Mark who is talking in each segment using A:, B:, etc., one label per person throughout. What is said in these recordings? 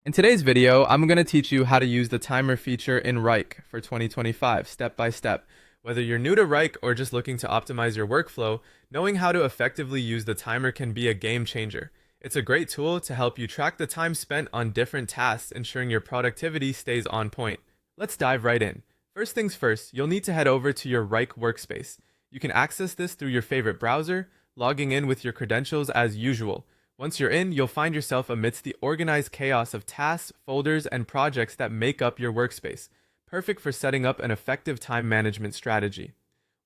A: In today's video, I'm going to teach you how to use the timer feature in Wrike for 2025, step by step. Whether you're new to Wrike or just looking to optimize your workflow, knowing how to effectively use the timer can be a game changer. It's a great tool to help you track the time spent on different tasks, ensuring your productivity stays on point. Let's dive right in. First things first, you'll need to head over to your Wrike workspace. You can access this through your favorite browser, logging in with your credentials as usual. Once you're in, you'll find yourself amidst the organized chaos of tasks, folders, and projects that make up your workspace, perfect for setting up an effective time management strategy.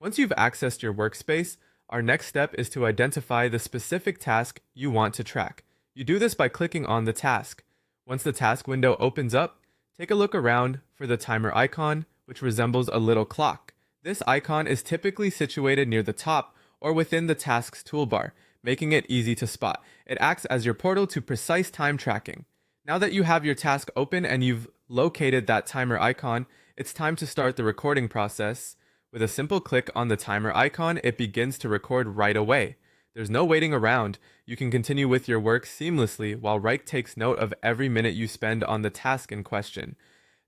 A: Once you've accessed your workspace, our next step is to identify the specific task you want to track. You do this by clicking on the task. Once the task window opens up, take a look around for the timer icon, which resembles a little clock. This icon is typically situated near the top or within the task's toolbar, making it easy to spot. It acts as your portal to precise time tracking. Now that you have your task open and you've located that timer icon, it's time to start the recording process. With a simple click on the timer icon, it begins to record right away. There's no waiting around. You can continue with your work seamlessly while Wrike takes note of every minute you spend on the task in question.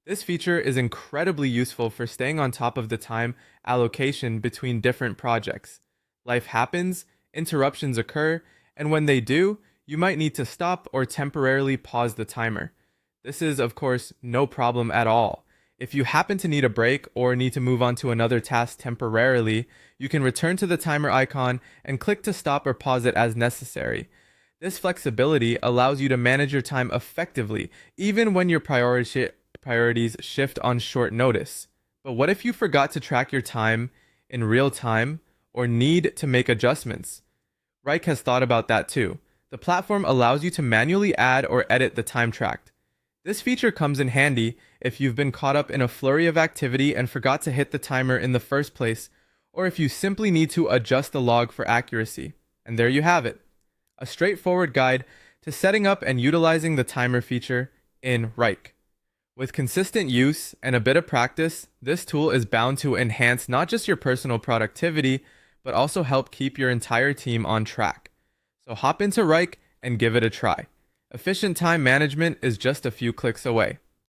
A: This feature is incredibly useful for staying on top of the time allocation between different projects. Life happens, interruptions occur, and when they do, you might need to stop or temporarily pause the timer. This is, of course, no problem at all. If you happen to need a break or need to move on to another task temporarily, you can return to the timer icon and click to stop or pause it as necessary. This flexibility allows you to manage your time effectively, even when your priorities shift on short notice. But what if you forgot to track your time in real time or need to make adjustments? Wrike has thought about that too. The platform allows you to manually add or edit the time tracked. This feature comes in handy if you've been caught up in a flurry of activity and forgot to hit the timer in the first place, or if you simply need to adjust the log for accuracy. And there you have it, a straightforward guide to setting up and utilizing the timer feature in Wrike. With consistent use and a bit of practice, this tool is bound to enhance not just your personal productivity, but also help keep your entire team on track. So hop into Wrike and give it a try. Efficient time management is just a few clicks away.